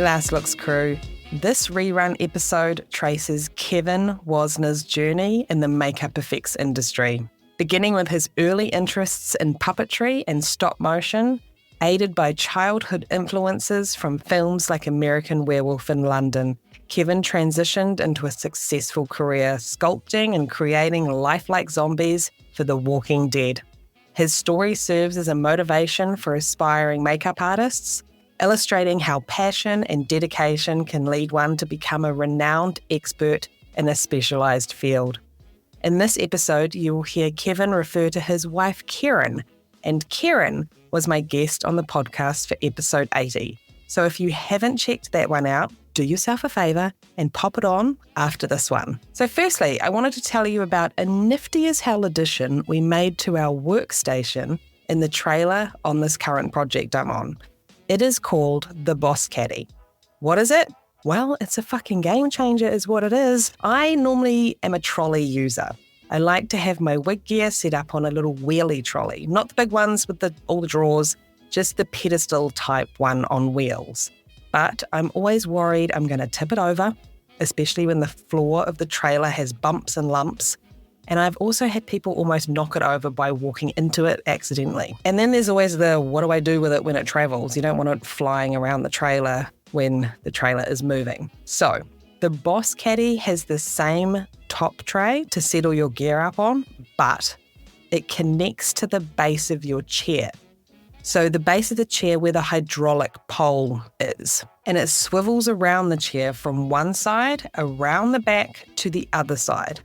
Last Looks crew. This rerun episode traces Kevin Wasner's journey in the makeup effects industry, beginning with his early interests in puppetry and stop motion, aided by childhood influences from films like American Werewolf in London. Kevin transitioned into a successful career sculpting and creating lifelike zombies for The Walking Dead. His story serves as a motivation for aspiring makeup artists, illustrating how passion and dedication can lead one to become a renowned expert in a specialised field. In this episode, you will hear Kevin refer to his wife, Karen, and Karen was my guest on the podcast for episode 80. So if you haven't checked that one out, do yourself a favour and pop it on after this one. So firstly, I wanted to tell you about a nifty as hell addition we made to our workstation in the trailer on this current project I'm on. It is called the Boss Caddy. What is it? Well, it's a fucking game changer is what it is. I normally am a trolley user. I like to have my wig gear set up on a little wheelie trolley, not the big ones with all the drawers, just the pedestal type one on wheels. But I'm always worried I'm going to tip it over, especially when the floor of the trailer has bumps and lumps. And I've also had people almost knock it over by walking into it accidentally. And then there's always the, what do I do with it when it travels? You don't want it flying around the trailer when the trailer is moving. So the Boss Caddy has the same top tray to settle your gear up on, but it connects to the base of your chair. So the base of the chair where the hydraulic pole is. And it swivels around the chair from one side, around the back to the other side.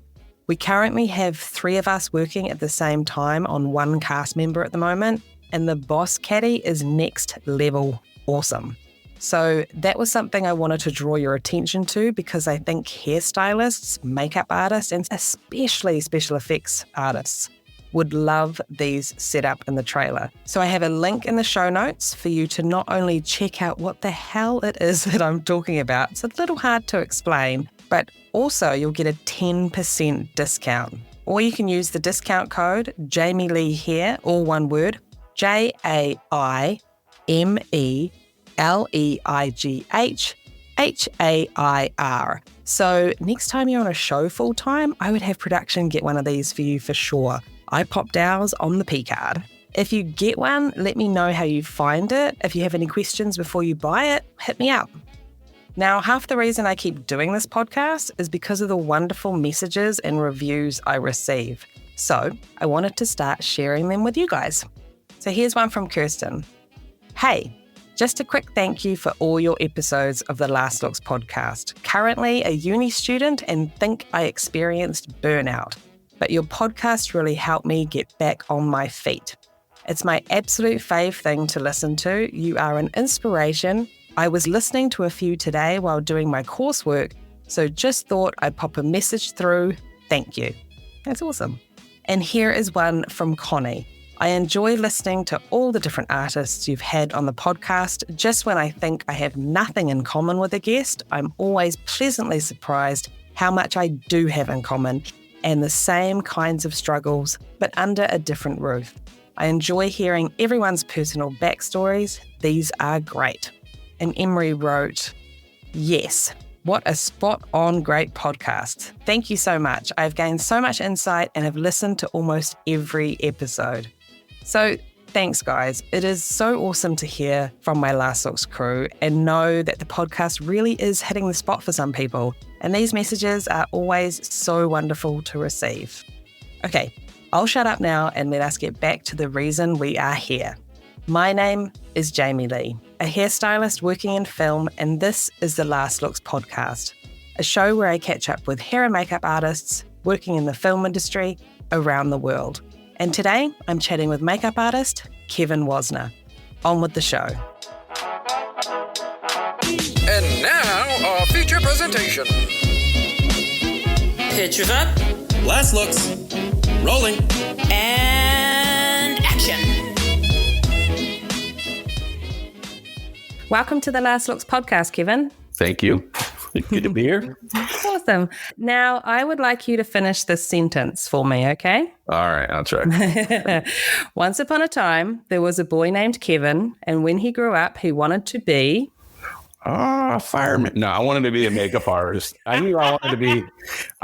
We currently have 3 of us working at the same time on one cast member at the moment, and the Boss Caddy is next level awesome. So that was something I wanted to draw your attention to because I think hairstylists, makeup artists, and especially special effects artists would love these set up in the trailer. So I have a link in the show notes for you to not only check out what the hell it is that I'm talking about, it's a little hard to explain, but also you'll get a 10% discount. Or you can use the discount code Jamie Lee Hair, all one word, JAIMELEIGHHAIR. So next time you're on a show full time, I would have production get one of these for you for sure. I popped ours on the P card. If you get one, let me know how you find it. If you have any questions before you buy it, hit me up. Now, half the reason I keep doing this podcast is because of the wonderful messages and reviews I receive. So I wanted to start sharing them with you guys. So here's one from Kirsten. Hey, just a quick thank you for all your episodes of the Last Looks podcast. Currently a uni student and think I experienced burnout, but your podcast really helped me get back on my feet. It's my absolute fave thing to listen to. You are an inspiration. I was listening to a few today while doing my coursework, so just thought I'd pop a message through. Thank you. That's awesome. And here is one from Connie. I enjoy listening to all the different artists you've had on the podcast. Just when I think I have nothing in common with a guest, I'm always pleasantly surprised how much I do have in common and the same kinds of struggles, but under a different roof. I enjoy hearing everyone's personal backstories. These are great. And Emery wrote, yes, what a spot-on great podcast. Thank you so much. I've gained so much insight and have listened to almost every episode. So thanks, guys. It is so awesome to hear from my Last Looks crew and know that the podcast really is hitting the spot for some people. And these messages are always so wonderful to receive. Okay, I'll shut up now and let us get back to the reason we are here. My name is Jamie Lee, a hairstylist working in film, and this is the Last Looks podcast, a show where I catch up with hair and makeup artists working in the film industry around the world. And today, I'm chatting with makeup artist Kevin Wasner. On with the show. And now, our feature presentation. Pictures up. Last Looks. Rolling. And action. Welcome to the Last Looks podcast, Kevin. Thank you. Good to be here. Awesome. Now, I would like you to finish this sentence for me, okay? All right, I'll try. Once upon a time, there was a boy named Kevin, and when he grew up, he wanted to be... Fireman. No, I wanted to be a makeup artist. I knew I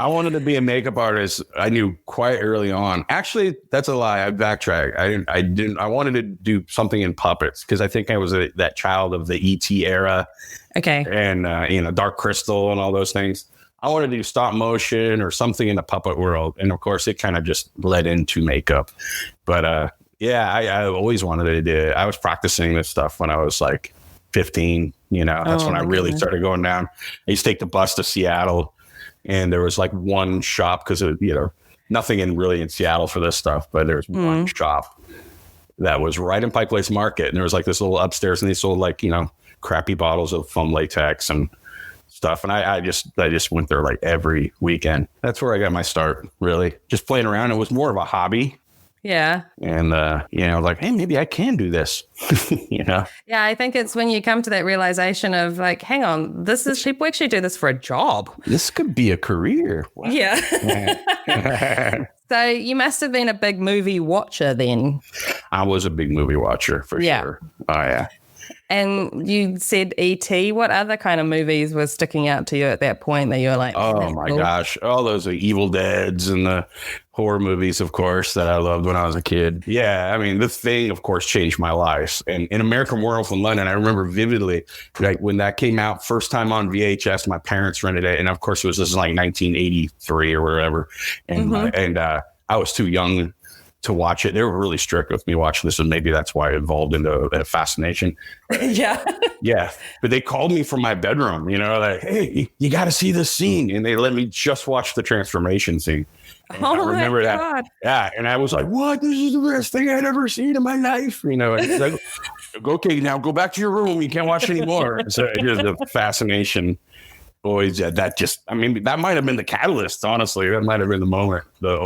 wanted to be a makeup artist. I knew quite early on. Actually, that's a lie. I backtrack. I wanted to do something in puppets because I think I was that child of the E.T. era. Okay. And, Dark Crystal and all those things. I wanted to do stop motion or something in the puppet world. And of course, it kind of just led into makeup. But I always wanted to do it. I was practicing this stuff when I was like 15. That's when I really started going down. I used to take the bus to Seattle, and there was like one shop because nothing in Seattle for this stuff, but there's one shop that was right in Pike Place Market, and there was like this little upstairs, and they sold like crappy bottles of foam latex and stuff, and I just went there like every weekend. That's where I got my start, really, just playing around. It was more of a hobby. Yeah. And, like, hey, maybe I can do this, Yeah, I think it's when you come to that realization of like, hang on, people actually do this for a job. This could be a career. Wow. Yeah. So you must have been a big movie watcher then. I was a big movie watcher for sure. Oh, yeah. And you said E.T. What other kind of movies were sticking out to you at that point that you were like, oh my gosh, all those Evil Deads and the horror movies, of course, that I loved when I was a kid. Yeah, I mean, The Thing, of course, changed my life. And in American Werewolf in London, I remember vividly, like when that came out first time on VHS, my parents rented it. And of course, this is like 1983 or whatever. And I was too young to watch it. They were really strict with me watching this, and maybe that's why I evolved into a fascination. Yeah. Yeah. But they called me from my bedroom, like, hey, you got to see this scene. And they let me just watch the transformation scene. And I remember that. Yeah. And I was like, what? This is the best thing I'd ever seen in my life. And it's like, okay, now go back to your room. You can't watch anymore. So it is a fascination. Boys, that that might have been the catalyst, honestly. That might have been the moment. That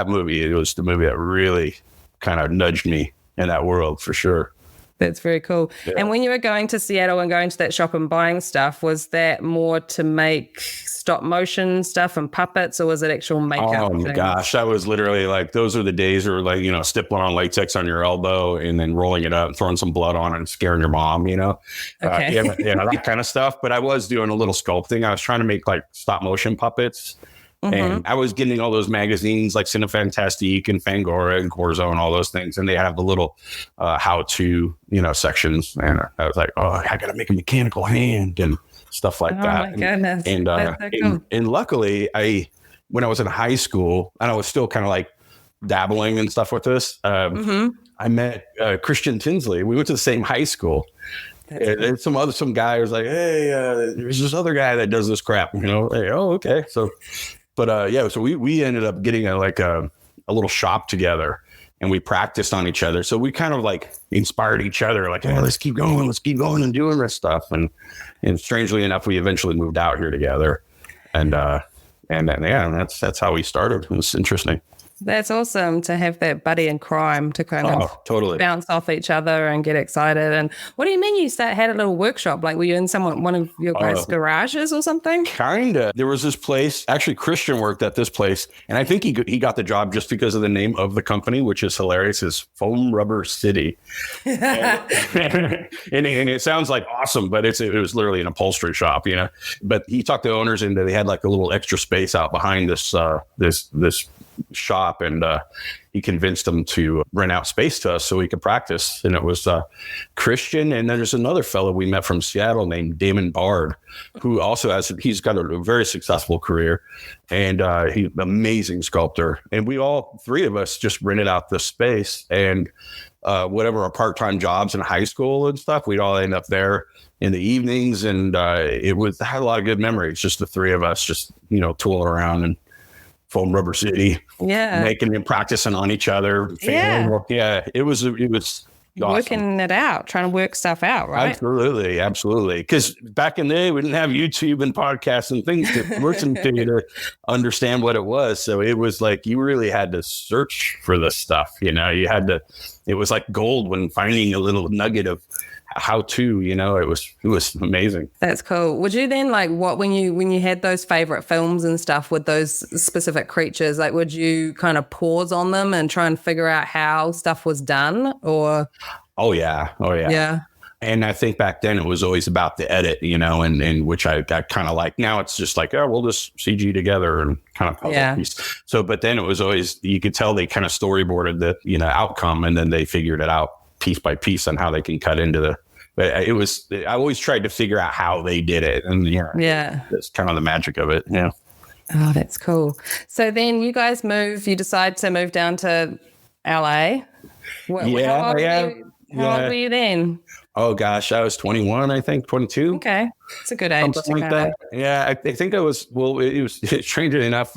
movie, it was the movie that really kind of nudged me in that world for sure. That's very cool. Yeah. And when you were going to Seattle and going to that shop and buying stuff, was that more to make stop motion stuff and puppets, or was it actual makeup? Oh my gosh, that was literally like, those are the days where like, stippling on latex on your elbow and then rolling it up and throwing some blood on it and scaring your mom, Okay. That kind of stuff. But I was doing a little sculpting. I was trying to make like stop motion puppets. And I was getting all those magazines like Cinefantastique and Fangora and Corzo and all those things. And they have the little how-to, sections. And I was like, oh, I got to make a mechanical hand and stuff like that. Oh, my goodness. And, so cool. and luckily, when I was in high school, and I was still kind of like dabbling and stuff with this, I met Christian Tinsley. We went to the same high school. And some guy was like, hey, there's this other guy that does this crap, Like, oh, okay. So, but so we ended up getting a little shop together, and we practiced on each other. So we kind of like inspired each other, like, hey, let's keep going and doing this stuff. And strangely enough, we eventually moved out here together, and that's how we started. It was interesting. That's awesome to have that buddy in crime to kind of totally bounce off each other and get excited. And what do you mean you had a little workshop? Like, were you in one of your guys' garages or something? Kinda. There was this place. Actually, Christian worked at this place, and I think he got the job just because of the name of the company, which is hilarious. Is Foam Rubber City, and it sounds like awesome, but it was literally an upholstery shop, But he talked the owners into they had like a little extra space out behind this shop, and he convinced them to rent out space to us so we could practice. And it was Christian, and then there's another fellow we met from Seattle named Damon Bard, who also he's got a very successful career, and he's an amazing sculptor. And we all three of us just rented out the space, and whatever our part-time jobs in high school and stuff, we'd all end up there in the evenings, and I had a lot of good memories, just the three of us just tooling around and Foam Rubber City, making and practicing on each other. It was awesome. Working it out, trying to work stuff out, right? Absolutely. Because back in the day, we didn't have YouTube and podcasts and things to listen to understand what it was. So it was like you really had to search for this stuff. You had to. It was like gold when finding a little nugget of how to, it was amazing. That's cool. Would you then when you had those favorite films and stuff with those specific creatures, like would you kind of pause on them and try and figure out how stuff was done, or? Oh yeah. And I think back then it was always about the edit, and which I kind of like. Now it's just like, oh, we'll just CG together and kind of puzzle piece. So, but then it was always, you could tell they kind of storyboarded the, outcome, and then they figured it out piece by piece on how they can cut into but I always tried to figure out how they did it. And that's kind of the magic of it. Yeah. Oh, that's cool. So then you guys you decide to move down to LA. How old were you then? Oh gosh, I was 21, I think, 22. Okay, it's a good age. Something like that. Yeah, I think it was. Well, it was strangely enough.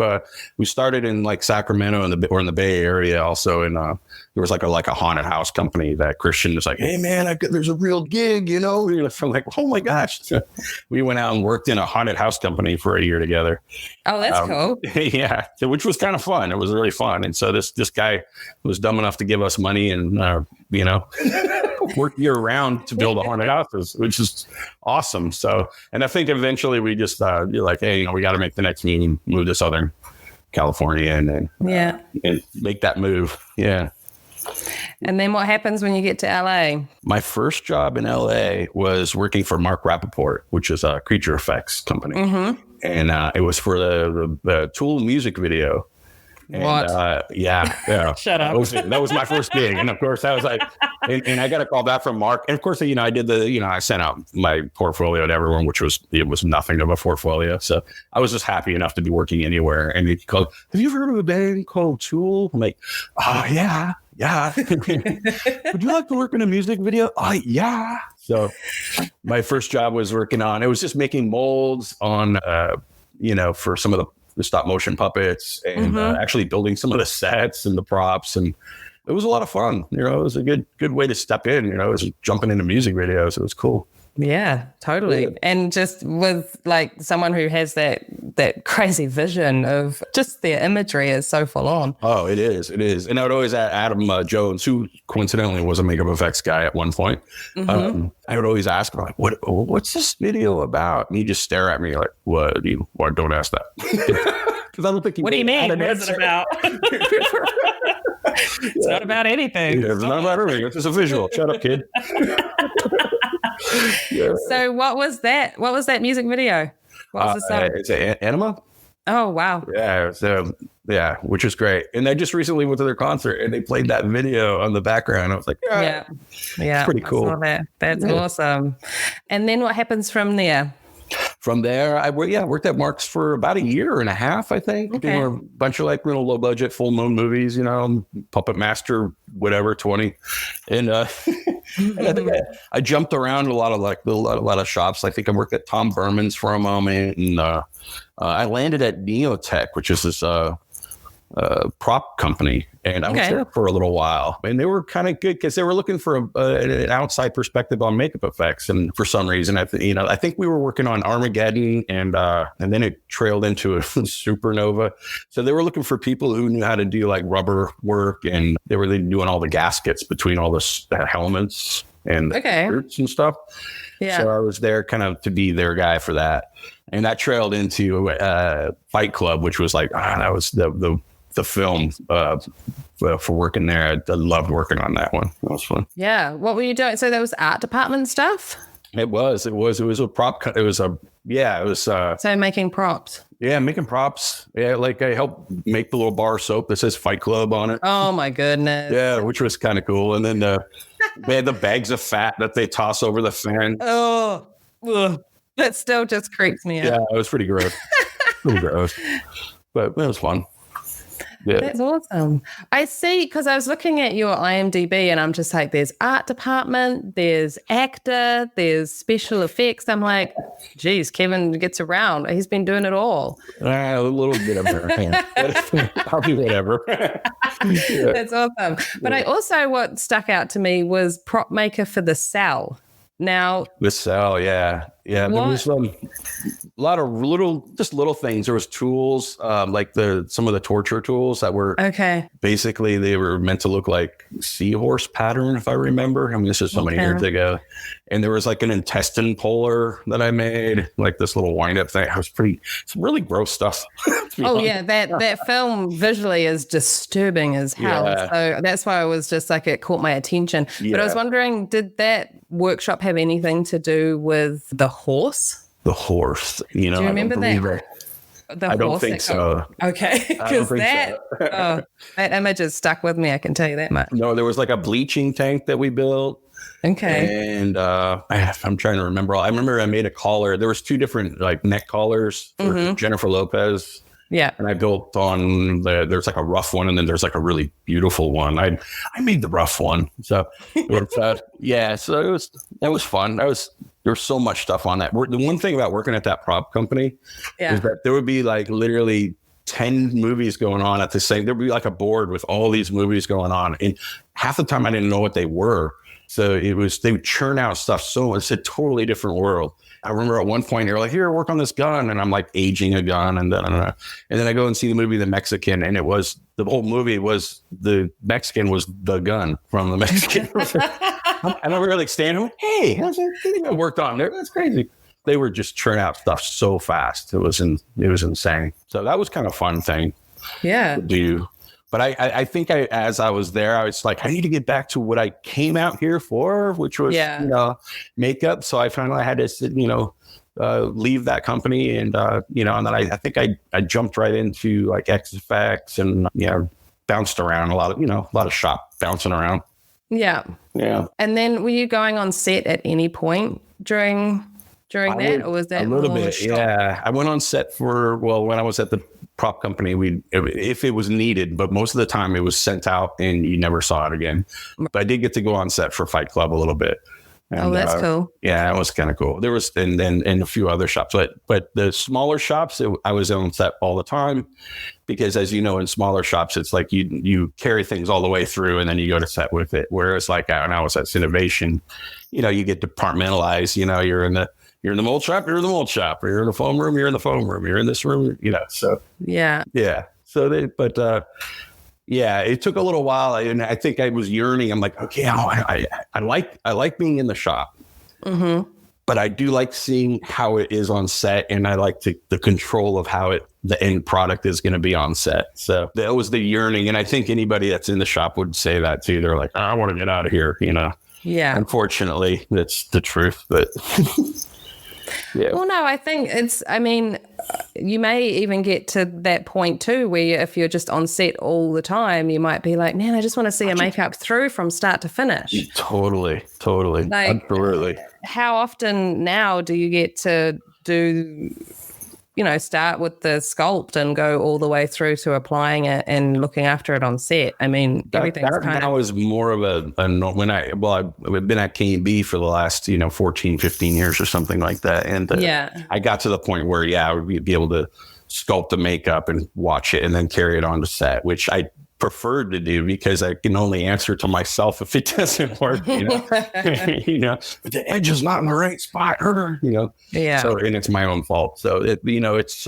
We started in like Sacramento or in the Bay Area. Also, in there was like a haunted house company that Christian was like, "Hey man, there's a real gig," So I'm like, "Oh my gosh!" We went out and worked in a haunted house company for a year together. Oh, that's cool. Yeah, which was kind of fun. It was really fun. And so this guy was dumb enough to give us money and work year round to build a haunted houses, which is awesome. So, and I think eventually we just you're like, hey, we got to make the next move to Southern California and make that move. Yeah. And then what happens when you get to LA? My first job in LA was working for Mark Rappaport, which is a creature effects company. Mm-hmm. And it was for the Tool music video. And, what? Yeah. Shut up. That was my first gig. And of course, I was like, and I got a call back from Mark. And of course, I did I sent out my portfolio to everyone, it was nothing of a portfolio. So I was just happy enough to be working anywhere. And he called, have you ever heard of a band called Tool? I'm like, oh, yeah. Would you like to work in a music video? Oh, yeah. So my first job was it was just making molds on, for some of the stop motion puppets and actually building some of the sets and the props. And it was a lot of fun. It was a good way to step in, it was jumping into music videos. It was cool. Yeah, totally. Yeah. And just with like someone who has that crazy vision of just their imagery is so full on. Oh, it is. And I would always add Adam Jones, who coincidentally was a makeup effects guy at one point. Mm-hmm. I would always ask him, like, what's this video about? And he'd just stare at me like, what? Don't ask that. Because I don't think what do you mean? What is it about? It's not about anything. Yeah, it's not about anything. It's just a visual. Shut up, kid. Yeah. So what was that? What was that music video? What was the song? It's Anima. Oh, wow. Yeah. So, which is great. And I just recently went to their concert and they played that video on the background. I was like, yeah, it's pretty cool. I saw that. That's awesome. And then what happens from there? From there, I worked at Mark's for about a year and a half, I think. Okay. Doing a bunch of like little low budget full moon movies, Puppet Master, whatever, 20. And, and I think I jumped around a lot of shops. I think I worked at Tom Berman's for a moment, and I landed at Neotech, which is this prop company, and I was there for a little while. And they were kind of good because they were looking for an outside perspective on makeup effects. And for some reason, I think we were working on Armageddon, and then it trailed into a supernova. So they were looking for people who knew how to do like rubber work, and they were doing all the gaskets between all the helmets and the shirts and stuff. Yeah. So I was there kind of to be their guy for that. And that trailed into Fight Club, which was like, that was the film for working there. I loved working on that one. That was fun. Yeah. What were you doing? So that was art department stuff? It was a prop. So making props. Yeah, making props. Yeah, like I helped make the little bar of soap that says Fight Club on it. Oh my goodness. Yeah, which was kind of cool. And then they had the bags of fat that they toss over the fan. Oh, that still just creeps me out. Yeah, it was pretty gross. Pretty gross. But it was fun. Yeah. That's awesome. I see, because I was looking at your IMDb and I'm just like, there's art department, there's actor, there's special effects. I'm like, geez, Kevin gets around. He's been doing it all. A little bit of everything. Probably whatever. Yeah. That's awesome. But I also, what stuck out to me was prop maker for The Cell. Now, The Cell, yeah. Yeah. There was a lot of little things. There was tools, like some of the torture tools that were basically they were meant to look like seahorse pattern, if I remember. I mean, this is so many years ago. And there was like an intestine puller that I made, like this little wind up thing. Some really gross stuff. That film visually is disturbing as hell. Yeah. So that's why I was just like, it caught my attention. Yeah. But I was wondering, did that workshop have anything to do with the horse? The horse, do you remember that? I don't think so. Okay, because that image is stuck with me. I can tell you that much. No, there was like a bleaching tank that we built. Okay. And I'm trying to remember. I remember I made a collar. There was 2 different like neck collars for Jennifer Lopez. Yeah. And I built on there's like a rough one and then there's like a really beautiful one. I made the rough one. So yeah, so that was fun. There was so much stuff on that. The one thing about working at that prop company is that there would be like literally 10 movies going on at the same. There'd be like a board with all these movies going on. And half the time I didn't know what they were. So they would churn out stuff. So it's a totally different world. I remember at one point, you're like, here, work on this gun. And I'm like aging a gun. And then I go and see the movie, The Mexican. And the whole movie was the Mexican was the gun from The Mexican. I remember like standing, hey, that's the thing I worked on there. That's crazy. They were just churn out stuff so fast. It was insane. So that was kind of a fun thing to do. But I think as I was there, I was like, I need to get back to what I came out here for, which was, makeup. So I finally had to, leave that company and, and then I think I jumped right into like XFX and, bounced around a lot of shop bouncing around. Yeah. Yeah. And then were you going on set at any point during that, or was that a little bit? Yeah. I went on set when I was at the prop company, if it was needed, but most of the time it was sent out and you never saw it again. But I did get to go on set for Fight Club a little bit. And, that's cool. Yeah, it was kind of cool. There was and a few other shops, but the smaller shops, I was on set all the time because, as you know, in smaller shops, it's like you carry things all the way through and then you go to set with it. Whereas like when I was at Innovation, you get departmentalized. You're in the mold shop, you're in the mold shop. Or you're in the foam room, you're in the foam room. You're in this room, So yeah. So it took a little while, and I think I was yearning. I'm like, okay, I like being in the shop, but I do like seeing how it is on set, and I like the control of how the end product is going to be on set. So that was the yearning, and I think anybody that's in the shop would say that too. They're like, I want to get out of here, Yeah. Unfortunately, that's the truth, but. Yeah. Well, no, I think you may even get to that point too, where if you're just on set all the time, you might be like, man, I just want to see a makeup through from start to finish. Totally. Like, absolutely. How often now do you get to do, start with the sculpt and go all the way through to applying it and looking after it on set? I mean, everything's that was more of I've been at K&B for the last, 14, 15 years or something like that. And I got to the point where, I would be able to sculpt the makeup and watch it and then carry it on to set, which I preferred to do because I can only answer to myself if it doesn't work, but the edge is not in the right spot, Yeah. So, and it's my own fault. So it's,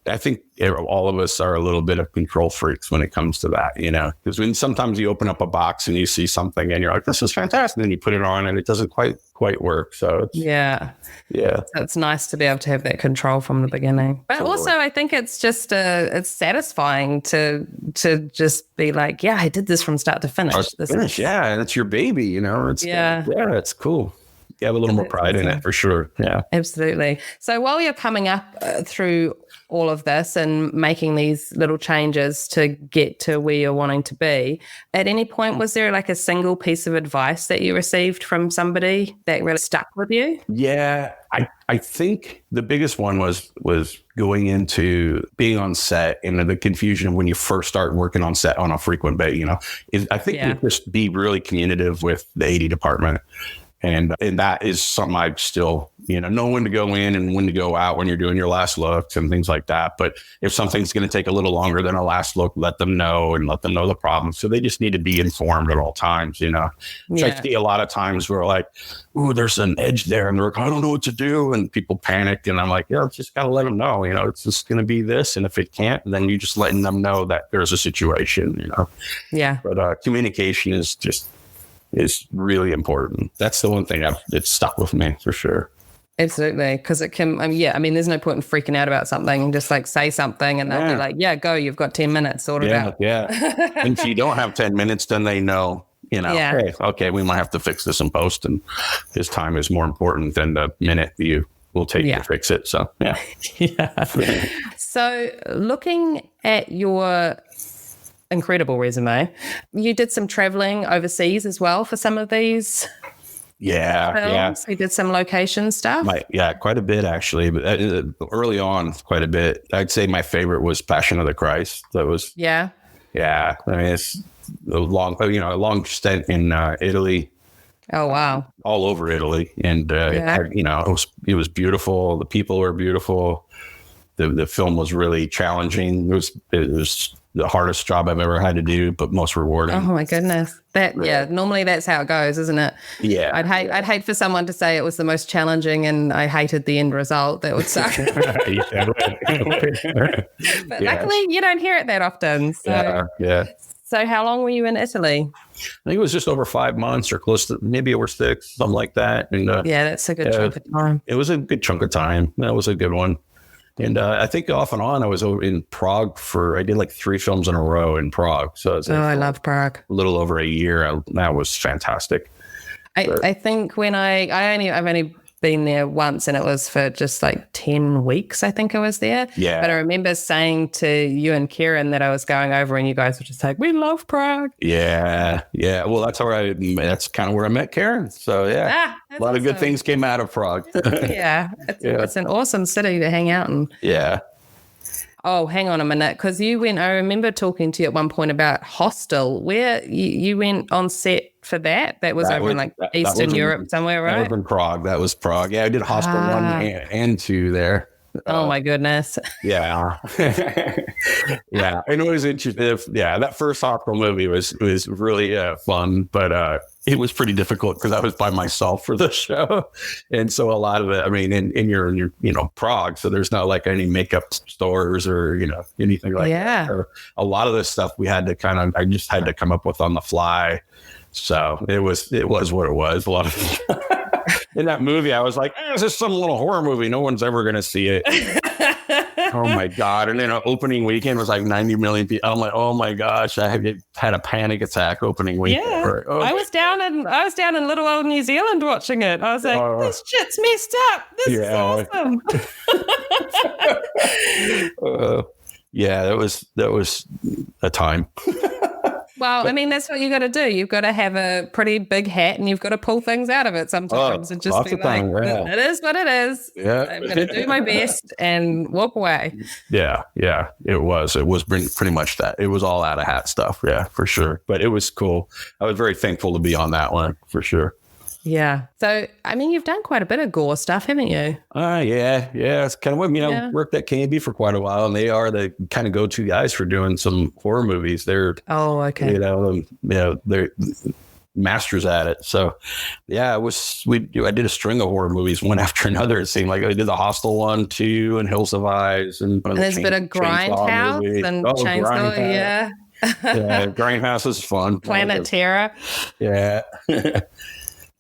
I think all of us are a little bit of control freaks when it comes to that, because when sometimes you open up a box and you see something and you're like, this is fantastic. And then you put it on and it doesn't quite work. So yeah. It's nice to be able to have that control from the beginning. But also I think it's just, it's satisfying to just be like, yeah, I did this from start to finish. And it's your baby, it's cool. You have a little more pride in it for sure. Yeah, absolutely. So while you're coming up through all of this and making these little changes to get to where you're wanting to be, at any point, was there like a single piece of advice that you received from somebody that really stuck with you? Yeah, I think the biggest one was going into being on set and the confusion when you first start working on set on a frequent basis, I think you just be really communicative with the AD department. And that is something I still, know when to go in and when to go out when you're doing your last looks and things like that. But if something's going to take a little longer than a last look, let them know and let them know the problem. So they just need to be informed at all times, Which I see a lot of times where like, ooh, there's an edge there. And they're like, I don't know what to do. And people panic. And I'm like, yeah, just got to let them know, it's just going to be this. And if it can't, then you're just letting them know that there's a situation, Yeah. But communication is really important. That's the one thing it's stuck with me for sure. Absolutely. Because it can, there's no point in freaking out about something and just like say something and they'll be like, yeah, go, you've got 10 minutes, sort it out. Yeah. And if you don't have 10 minutes, then they know, hey, okay, we might have to fix this in post, and his time is more important than the minute you will take to fix it. So, yeah. Yeah. So looking at your incredible resume, you did some traveling overseas as well for some of these films. You did some location stuff. Quite a bit actually, but early on, quite a bit. I'd say my favorite was Passion of the Christ. That was I mean, it's a long stint in Italy. Oh wow! All over Italy, and it was beautiful. The people were beautiful. The film was really challenging. It was the hardest job I've ever had to do, but most rewarding. Oh my goodness. Normally that's how it goes, isn't it? Yeah. I'd hate for someone to say it was the most challenging and I hated the end result. That would suck. But luckily you don't hear it that often. So. Yeah. So how long were you in Italy? I think it was just over 5 months or close to maybe over 6, something like that. And that's a good chunk of time. It was a good chunk of time. That was a good one. And I think off and on, I was over in Prague I did like 3 films in a row in Prague. So I love Prague. A little over a year. That was fantastic. I think when I've only been there once and it was for just like 10 weeks, I think I was there. Yeah. But I remember saying to you and Kieran that I was going over and you guys were just like, we love Prague. Yeah. Yeah. Well, that's kind of where I met Karen. So yeah, a lot of good things came out of Prague. It's an awesome city to hang out in. Yeah. Oh, hang on a minute. Because I remember talking to you at one point about Hostel, where you went on set for that. That was over in Eastern Europe somewhere, right? That was in Prague. That was Prague. Yeah, I did Hostel 1 and 2 there. Oh my goodness. Yeah. Yeah. And it was interesting. That first Hostel movie was really fun, but it was pretty difficult because I was by myself for the show. And so a lot of it, I mean, in your Prague, so there's not like any makeup stores or, anything like that. Or a lot of this stuff I just had to come up with on the fly. So it was what it was. A lot of in that movie, I was like, this is some little horror movie. No one's ever going to see it. Oh my God. And then opening weekend was like 90 million people. I'm like, oh my gosh, I had a panic attack opening weekend. Yeah. I was down in little old New Zealand watching it. I was like, this shit's messed up. This is awesome. That was a time. Well, I mean, that's what you got to do. You've got to have a pretty big hat and you've got to pull things out of it sometimes and just be like, it is what it is. Yeah. I'm going to do my best and walk away. Yeah. Yeah. It was pretty much that. It was all out of hat stuff. Yeah, for sure. But it was cool. I was very thankful to be on that one for sure. Yeah. So, I mean, you've done quite a bit of gore stuff, haven't you? Yeah. It's kind of what, worked at KB for quite a while, and they are the kind of go-to guys for doing some horror movies. They're, they're masters at it. So, yeah, I did a string of horror movies, one after another. It seemed like I did the Hostel 1, 2, and Hills of Eyes. And there's a bit of Grindhouse and Chainsaw, yeah. Yeah, Grindhouse is fun. Planet Terror. Yeah.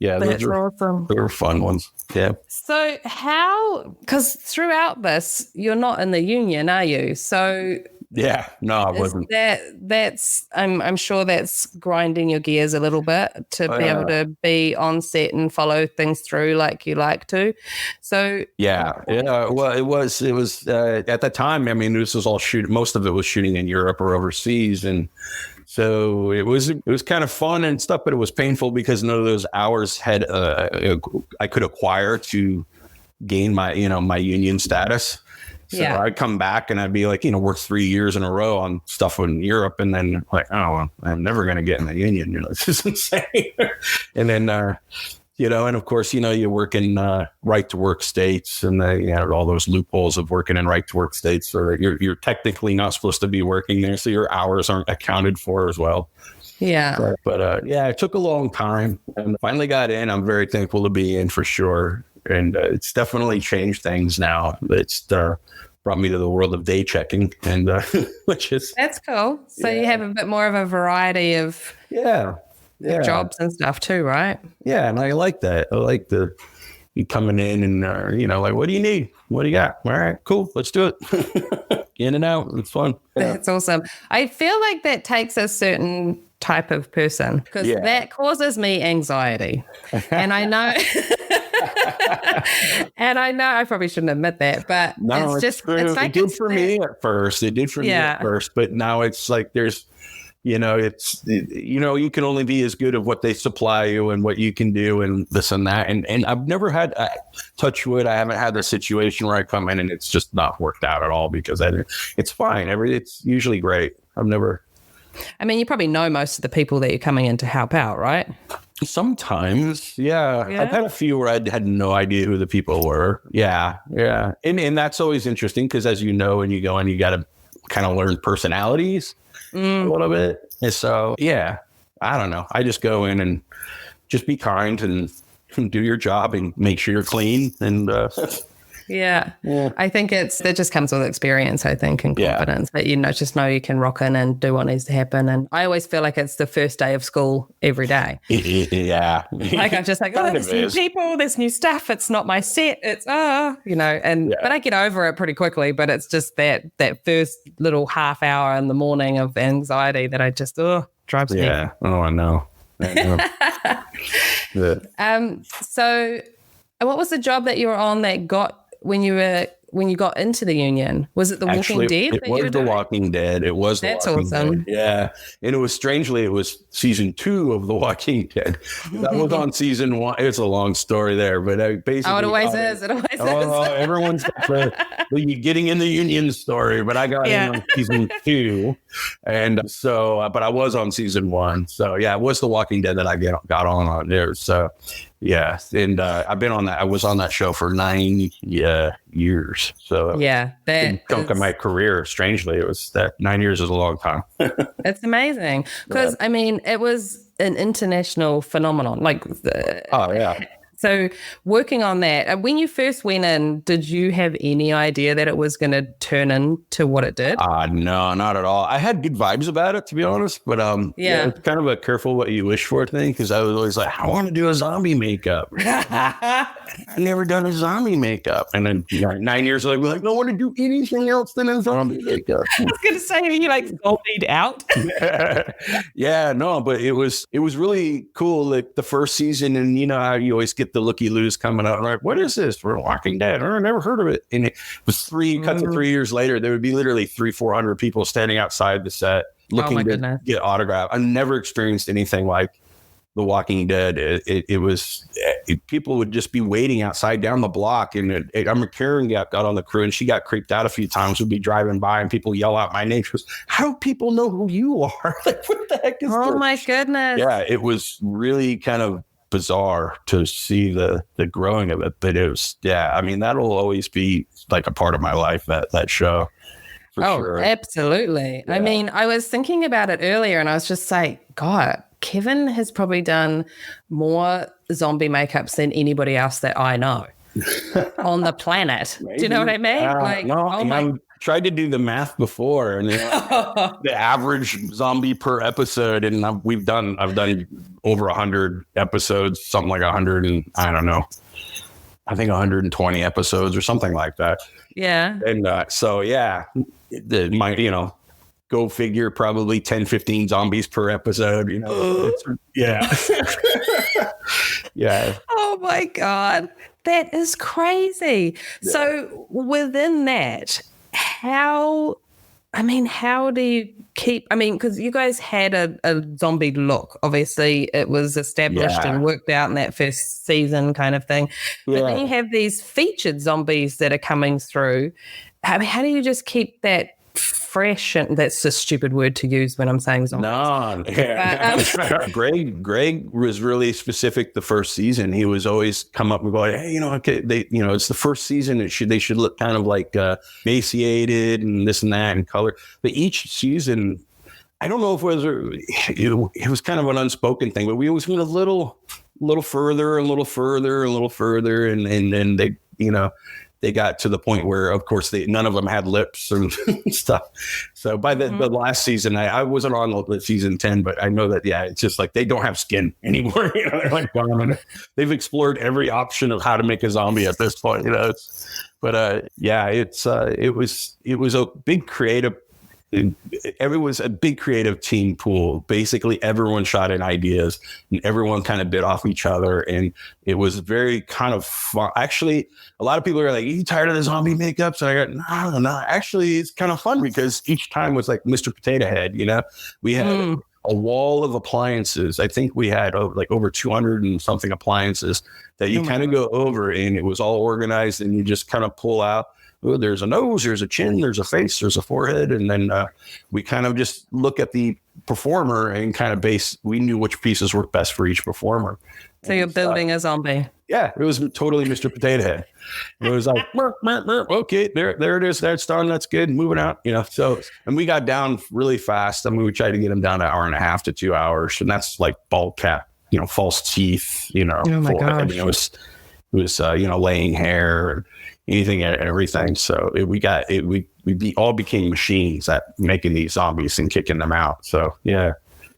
Yeah, those were fun ones. Yeah. So because throughout this, you're not in the union, are you? So yeah, no, I wasn't. That's I'm sure that's grinding your gears a little bit to be able to be on set and follow things through like you like to. So yeah. Well, it was at the time. I mean, this was all most of it was shooting in Europe or overseas, and so it was kind of fun and stuff, but it was painful because none of those hours had I could acquire to gain my my union status. So I'd come back and I'd be like, work 3 years in a row on stuff in Europe, and then like, oh, well, I'm never going to get in the union. This is insane. And then and of course, you work in right to work states, and all those loopholes of working in right to work states, or you're technically not supposed to be working there, so your hours aren't accounted for as well. Yeah. But it took a long time, and finally got in. I'm very thankful to be in for sure. And it's definitely changed things now. It's brought me to the world of day checking, and which is... That's cool. So you have a bit more of a variety of jobs and stuff too, right? Yeah, and I like that. I like you coming in and, like, what do you need? What do you got? All right, cool. Let's do it. In and out. It's fun. That's awesome. I feel like that takes a certain type of person, because that causes me anxiety. And I know... And I know I probably shouldn't admit that, but it's just true. It's like it did for me at first. It did for me at first, but now it's like there's, you can only be as good of what they supply you and what you can do and this and that. And I've never had, touch wood, I haven't had the situation where I come in and it's just not worked out at all, because it's fine. It's usually great. I've never. I mean, you probably know most of the people that you're coming in to help out, right? Sometimes, yeah. I've had a few where I had no idea who the people were. Yeah. And that's always interesting, because as you know, when you go in, you got to kind of learn personalities a little bit. And so, I don't know. I just go in and just be kind and do your job and make sure you're clean. And Yeah. I think that just comes with experience, I think, and confidence that just know you can rock in and do what needs to happen. And I always feel like it's the first day of school every day. Yeah. Like I'm just like, there's new people, there's new stuff. It's not my set. It's but I get over it pretty quickly. But it's just that first little half hour in the morning of anxiety that I just drives me. Yeah. Oh, I know. So what was the job that you were on that got when you got into the union? Was it The Walking Dead? It was The Walking Dead. It was That's The Walking awesome. Dead. Yeah. And it was season 2 of The Walking Dead. That was on season 1. It's a long story there, but basically. It always is. Everyone's getting in the union story, but I got in on season 2. And so, but I was on season 1. So it was The Walking Dead that I got on there. So and I've been on that. I was on that show for 9 years. So that chunk of my career. Strangely, it was that 9 years is a long time. It's amazing, because I mean, it was an international phenomenon. So working on that, when you first went in, did you have any idea that it was going to turn into what it did? No, not at all. I had good vibes about it, to be honest. But it's kind of a careful what you wish for thing, because I was always like, I want to do a zombie makeup. I've never done a zombie makeup. And then 9 years later, we're like, I want to do anything else than a zombie makeup. I was going to say, are you like zombied out? But it was really cool. Like the first season, and you know how you always get the looky-loos coming out. Like, what is this? We're Walking Dead. I never heard of it. And it was 3 years later, there would be literally 300-400 people standing outside the set looking to get autographed. I've never experienced anything like The Walking Dead. It was people would just be waiting outside down the block. And Karen got on the crew, and she got creeped out a few times. We'd be driving by and people yell out my name. She goes, how do people know who you are? Like, what the heck is this? Oh my goodness. Yeah, it was really kind of bizarre to see the growing of it, but it was I mean, that'll always be like a part of my life, that show, for sure. Absolutely. I mean, I was thinking about it earlier, and I was just like, God, Kevin has probably done more zombie makeups than anybody else that I know on the planet. Maybe. Do you know what I mean? I tried to do the math before, and the average zombie per episode, and I've done over 100 episodes, something like 100, and I don't know, I think 120 episodes or something like that. Yeah. And go figure, probably 10, 15 zombies per episode, Yeah. Oh my God. That is crazy. Yeah. So within that, how do you keep, because you guys had a zombie look. Obviously, it was established and worked out in that first season kind of thing. But then you have these featured zombies that are coming through. How do you just keep that fresh, and that's a stupid word to use when I'm saying zombies. No, yeah. Greg was really specific the first season. He was always come up and go, hey, okay, it's the first season. They should look kind of like emaciated and this and that and color. But each season, I don't know if it was kind of an unspoken thing, but we always went a little further, and then they got to the point where, of course, none of them had lips and stuff. So by the last season, I wasn't on season 10, but I know that, it's just like they don't have skin anymore. They're like gone. They've explored every option of how to make a zombie at this point. But it was a big creative. It was a big creative team pool. Basically, everyone shot in ideas and everyone kind of bit off each other. And it was very kind of fun. Actually, a lot of people are like, are you tired of the zombie makeup? So I go, no. Actually, it's kind of fun because each time was like Mr. Potato Head, We had a wall of appliances. I think we had over 200 and something appliances that you kind of go over, and it was all organized, and you just kind of pull out. Oh, there's a nose, there's a chin, there's a face, there's a forehead. And then we kind of just look at the performer and kind of we knew which pieces worked best for each performer. So you're building a zombie. Yeah, it was totally Mr. Potato Head. It was like, okay, there it is. That's done. That's good. Moving out, So, and we got down really fast. I mean, we tried to get them down to 1.5 to 2 hours. And that's like bald cap, false teeth, Oh my gosh. I mean, it was laying hair and anything and everything. So we all became machines at making these zombies and kicking them out. So yeah,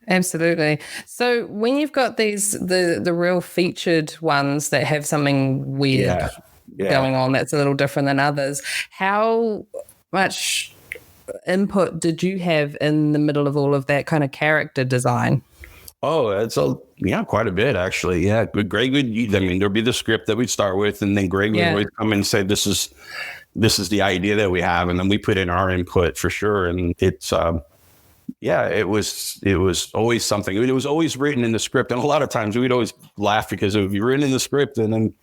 absolutely. So when you've got these the real featured ones that have something weird going on that's a little different than others, how much input did you have in the middle of all of that kind of character design? Oh, it's quite a bit actually. Yeah, but Greg would. There'd be the script that we'd start with, and then Greg would always come and say, "This is the idea that we have," and then we put in our input for sure. And it's, it was always something. It was always written in the script, and a lot of times we'd always laugh because it would be written in the script, and then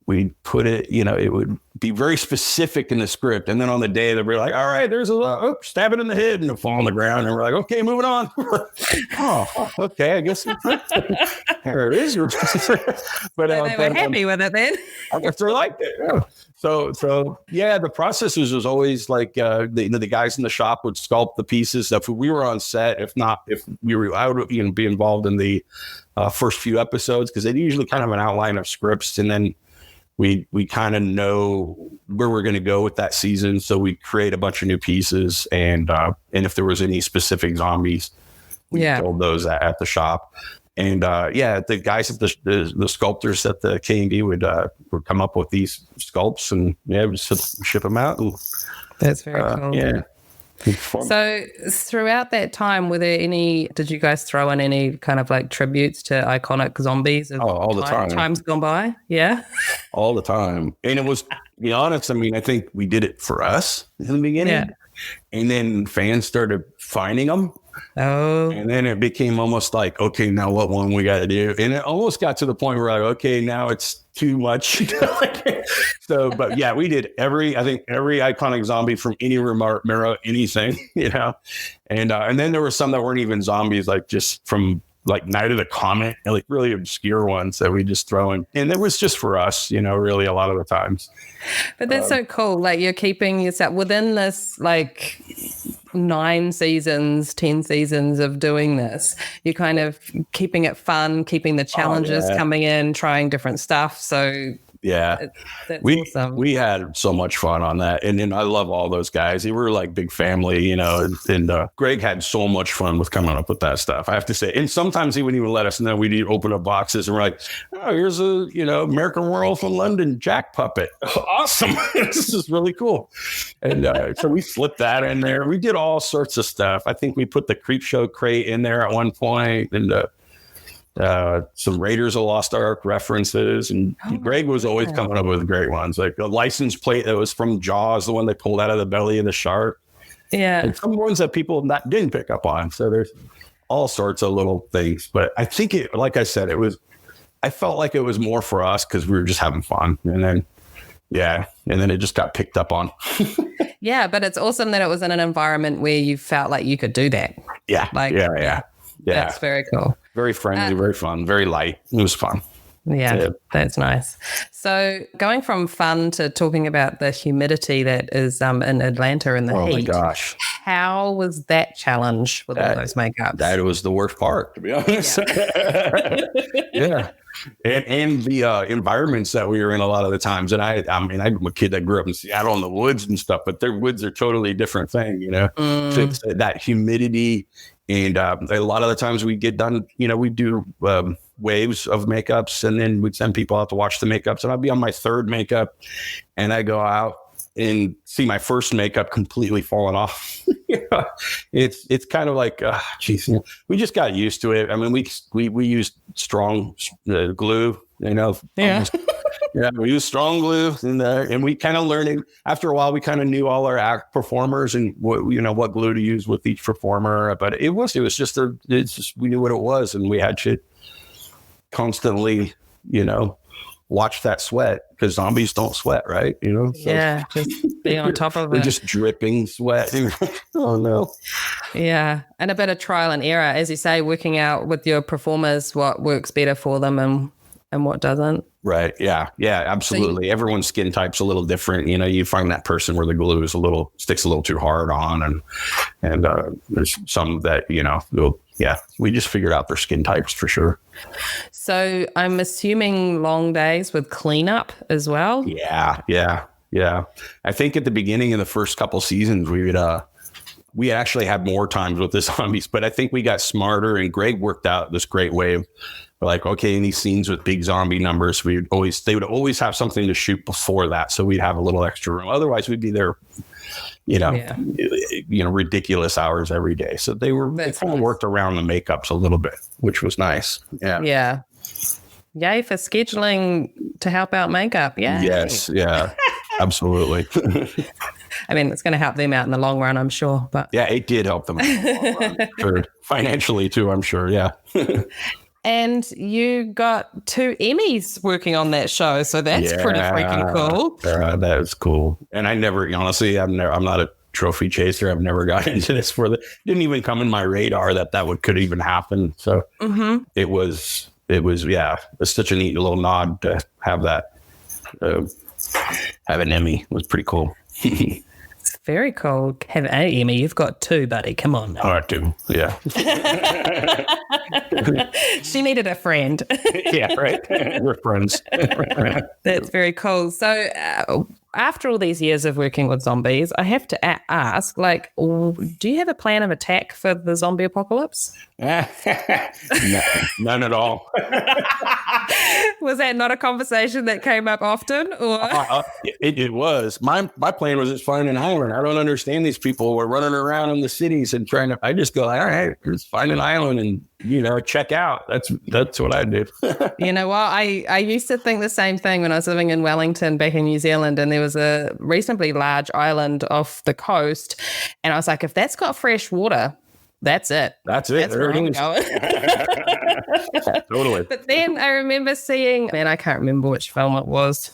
we'd put it. It would be very specific in the script, and then on the day they'd be like, "All right, there's stab it in the head," and it'll fall on the ground, and we're like, "Okay, moving on." Oh, okay, I guess there it is. But they were happy with it then. I guess they liked it. Yeah. So yeah, the process was always like the guys in the shop would sculpt the pieces. If we were on set, I would be involved in the first few episodes because they usually kind of an outline of scripts, and then we kind of know where we're going to go with that season. So we create a bunch of new pieces, and if there was any specific zombies, we build those at the shop. And the guys at the sculptors at the K&D would come up with these sculpts, and we'd ship them out. And, that's very cool. Yeah. So throughout that time, did you guys throw in any kind of like tributes to iconic zombies? All the time. Times gone by? Yeah. All the time. And it was, to be honest, I think we did it for us in the beginning. Yeah. And then fans started finding them. Oh. And then it became almost like, okay, now what one we got to do? And it almost got to the point where okay, now it's too much. So, but yeah, we did every iconic zombie from any Romero, anything, and then there were some that weren't even zombies, like just from like Night of the Comet, like really obscure ones that we just throw in. And it was just for us, really a lot of the times. But that's so cool. Like you're keeping yourself within this, like 9 seasons, 10 seasons of doing this. You're kind of keeping it fun, keeping the challenges coming in, trying different stuff. So yeah, that's awesome. We had so much fun on that. And then I love all those guys. They were like big family, and Greg had so much fun with coming up with that stuff, I have to say. And sometimes he wouldn't even let us know. We'd open up boxes and we're like, oh, here's a, American Werewolf in London Jack puppet. Awesome. This is really cool. And so we flipped that in there. We did all sorts of stuff. I think we put the Creepshow crate in there at one point, and some Raiders of the Lost Ark references, and Greg was always coming up with great ones, like a license plate that was from Jaws, the one they pulled out of the belly of the shark. Yeah, and some ones that people didn't pick up on. So there's all sorts of little things, but I think like I said, I felt like it was more for us because we were just having fun, and then Yeah. And then it just got picked up on. Yeah, but it's awesome that it was in an environment where you felt like you could do that. Yeah. Yeah. That's very cool. Very friendly, very fun, very light. It was fun. Yeah, that's nice. So going from fun to talking about the humidity that is in Atlanta and the heat. Oh my gosh. How was that challenge with all those makeups? That was the worst part, to be honest. Yeah. And the environments that we were in a lot of the times. And I'm a kid that grew up in Seattle in the woods and stuff, but their woods are totally different thing, So it's that humidity. And a lot of the times we get done, we do waves of makeups, and then we'd send people out to watch the makeups. And I'd be on my third makeup, and I go out and see my first makeup completely falling off. It's kind of like, geez, we just got used to it. I mean, we used strong glue, Yeah. Yeah, we used strong glue, and we kind of learned it. After a while, we kind of knew all our act performers and what glue to use with each performer. But it was just we knew what it was, and we had to constantly, watch that sweat, because zombies don't sweat, right? So Yeah, just be on top of they're it. just dripping sweat. Oh no. Yeah, and a bit of trial and error, as you say, working out with your performers what works better for them and what doesn't. Right. Yeah. Yeah, absolutely. Everyone's skin type's a little different. You find that person where the glue is sticks a little too hard on, and there's some that, we just figured out their skin types for sure. So I'm assuming long days with cleanup as well. Yeah. I think at the beginning of the first couple seasons, we actually had more times with the zombies, but I think we got smarter, and Greg worked out this great way of, like, okay, in these scenes with big zombie numbers, they would always have something to shoot before that. So we'd have a little extra room. Otherwise we'd be there, ridiculous hours every day. So they kind of worked around the makeups a little bit, which was nice. Yeah. Yeah. Yay for scheduling to help out makeup. Yeah. Yes. Yeah, absolutely. I mean, it's going to help them out in the long run, I'm sure. But yeah, it did help them out in the long run. Sure. Financially too, I'm sure. Yeah. And you got 2 Emmys working on that show, so that's pretty freaking cool. That was cool. And I'm not a trophy chaser. I've never got into this didn't even come in my radar that could even happen. So it was it's such a neat little nod to have that, have an Emmy. It was pretty cool. It's very cool. Have an Emmy. You've got 2, buddy. Come on now. All right, 2. Yeah. She needed a friend. Yeah, right. We're friends. That's very cool. So after all these years of working with zombies, I have to ask, do you have a plan of attack for the zombie apocalypse? No, none at all. Was that not a conversation that came up often? Or It was. My plan was just find an island. I don't understand these people. We're running around in the cities and I just go, all right, let's find an island and, check out. That's what I did. You know what? I used to think the same thing when I was living in Wellington back in New Zealand, and there was a reasonably large island off the coast. And I was like, if that's got fresh water, that's it. That's it. There it is. Totally. But then I remember seeing, I can't remember which film it was,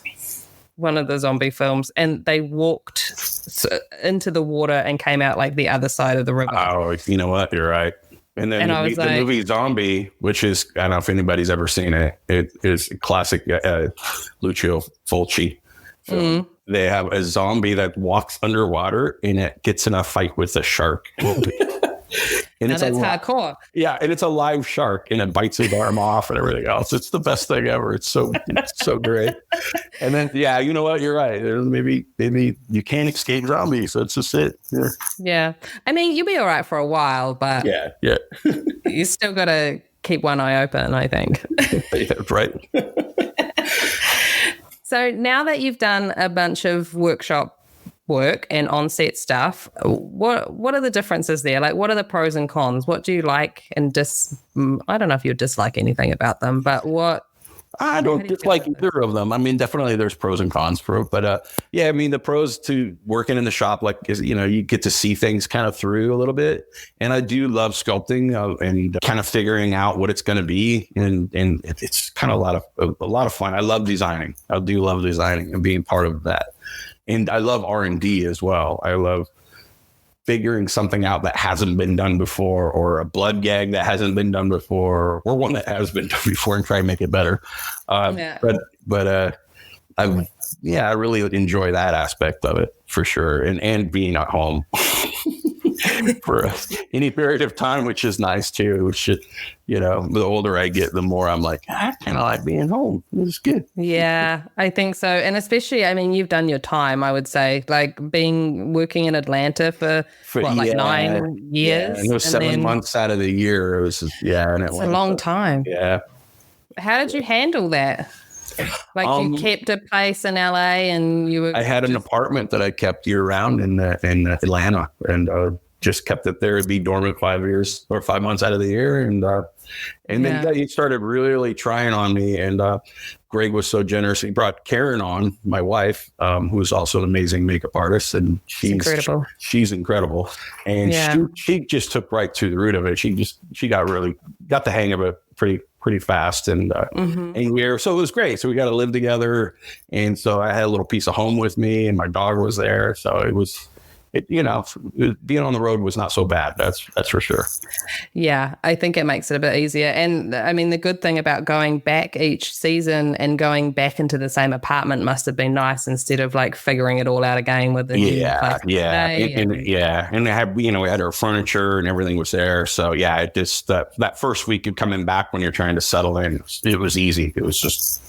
one of the zombie films, and they walked into the water and came out like the other side of the river. Oh, you know what? You're right. And then the movie Zombie, which is, I don't know if anybody's ever seen it. It is a classic Lucio Fulci film. They have a zombie that walks underwater and it gets in a fight with a shark. And that's hardcore. Yeah, and it's a live shark, and it bites his arm off and everything else. It's the best thing ever. It's so great. And then, you know what? You're right. Maybe you can't escape zombies. So it's just it. Yeah. I mean, you'll be all right for a while, but yeah. You still got to keep one eye open, I think. That's right. So now that you've done a bunch of workshop work and on-set stuff, what are the differences there? Like, what are the pros and cons? What do you like and I don't know if you dislike anything about them, but what I don't dislike either of them. I mean, definitely there's pros and cons for it, but yeah, I mean, the pros to working in the shop, like, is, you know, you get to see things kind of through a little bit. And I do love sculpting and kind of figuring out what it's going to be. And it's kind of a lot of fun. I love designing. I do love designing and being part of that. And I love R&D as well. I love figuring something out that hasn't been done before, or a blood gag that hasn't been done before, or one that has been done before, and try and make it better. But I really enjoy that aspect of it for sure. And being at home for any period of time, which is nice too, which, you know, the older I get, the more I'm like, I kind of like being home. It's good. Yeah, I think so. And especially, I mean, you've done your time, I would say, like working in Atlanta for 9 years. Yeah, and it was 7 months out of the year. It was, and it's a long time. Yeah. How did you handle that? Like, you kept a place in LA and you were... I had an apartment that I kept year round in Atlanta, and just kept it there. It'd be dormant 5 years or 5 months out of the year. And then he started really trying on me. And Greg was so generous. He brought Karen on, my wife, who is also an amazing makeup artist. And she's incredible. She's incredible. And she just took right to the root of it. She got the hang of it pretty fast. And so it was great. So we got to live together. And so I had a little piece of home with me, and my dog was there. So it was... being on the road was not so bad. That's for sure. Yeah, I think it makes it a bit easier. And I mean, the good thing about going back each season and going back into the same apartment must have been nice, instead of like figuring it all out again with the And we had our furniture and everything was there. So yeah, it just that first week of coming back when you're trying to settle in, it was easy. It was just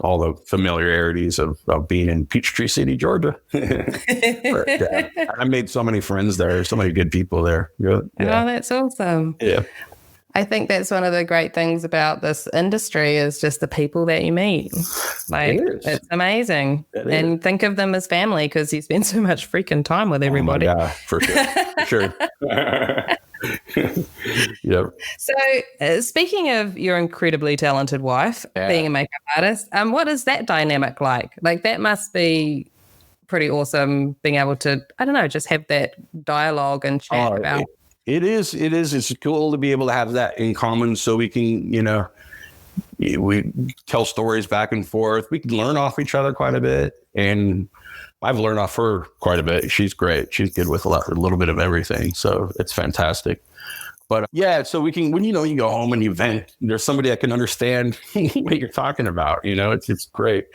all the familiarities of being in Peachtree City, Georgia. I made so many friends there, so many good people there. Yeah. Oh, that's awesome. Yeah. I think that's one of the great things about this industry is just the people that you meet. Like, it's amazing. And think of them as family, because you spend so much freaking time with everybody. Oh my God, for sure. For sure. Yep. So speaking of your incredibly talented wife being a makeup artist, what is that dynamic like? Like, that must be pretty awesome, being able to, I don't know, just have that dialogue and chat about. It is. It's cool to be able to have that in common, so we can, we tell stories back and forth. We can learn off each other quite a bit, and I've learned off her quite a bit. She's great. She's good with a little bit of everything. So it's fantastic. But so we can, when you go home and you vent, there's somebody that can understand what you're talking about. It's great.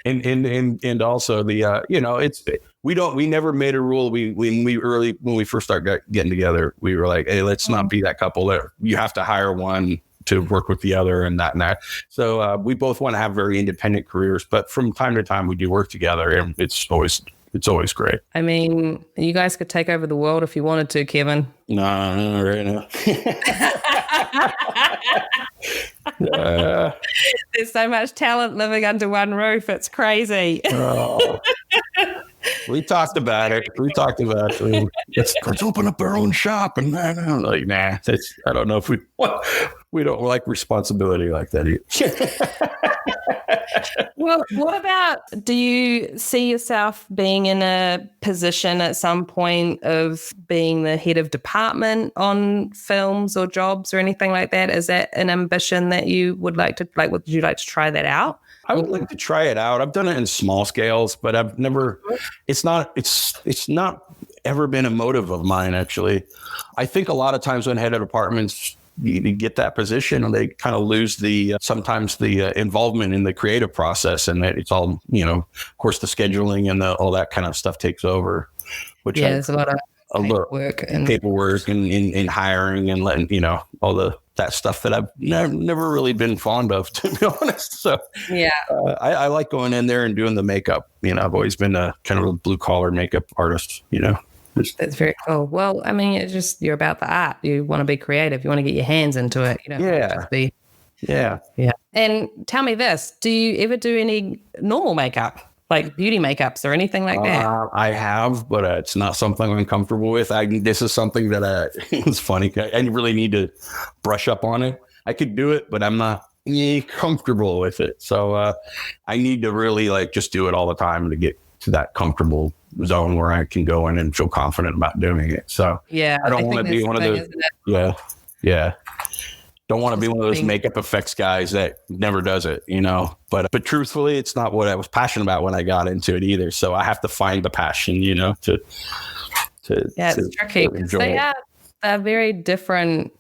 And also we never made a rule. When we first started getting together, we were like, hey, let's not be that couple that you have to hire one to work with the other and that. So we both want to have very independent careers, but from time to time we do work together, and it's always great. I mean, you guys could take over the world if you wanted to, Kevin. No, right now. There's so much talent living under one roof. It's crazy. We talked about it. Let's open up our own shop. And I'm like, nah, I don't know if we don't like responsibility like that either. Well, what about, do you see yourself being in a position at some point of being the head of department on films or jobs or anything like that? Is that an ambition that you would like to, would you like to try that out? I would like to try it out. I've done it in small scales, but I've never, it's not ever been a motive of mine, actually. I think a lot of times when head of departments, you get that position and they kind of lose sometimes the involvement in the creative process, and it's all, of course, the scheduling and all that kind of stuff takes over. Which there's a lot of paperwork and hiring and letting, all that stuff that I've never really been fond of, to be honest. So I like going in there and doing the makeup. I've always been a kind of a blue collar makeup artist, That's very cool. Well, I mean, it's just, you're about the art. You want to be creative. You want to get your hands into it. Yeah. And tell me this, do you ever do any normal makeup, like beauty makeups or anything like that? I have, but it's not something I'm comfortable with. This is something that it's funny. I really need to brush up on it. I could do it, but I'm not comfortable with it. So I need to really like just do it all the time to get to that comfortable zone where I can go in and feel confident about doing it. So yeah, I don't want to be one of those. Yeah. Don't want to be one of those makeup effects guys that never does it, but truthfully, it's not what I was passionate about when I got into it either. So I have to find the passion, to it's tricky because they're very different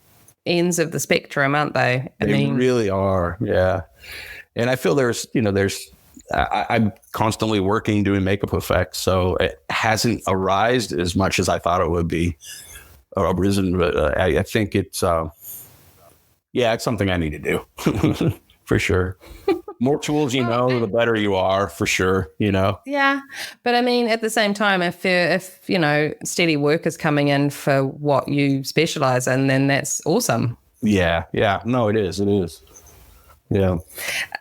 ends of the spectrum, aren't they? They really are. Yeah. And I feel I'm constantly working doing makeup effects. So it hasn't arisen as much as I thought it would be arisen. But I think it's, it's something I need to do for sure. More tools, the better you are for sure, Yeah. But I mean, at the same time, if steady work is coming in for what you specialize in, then that's awesome. Yeah. Yeah. No, it is. It is. Yeah.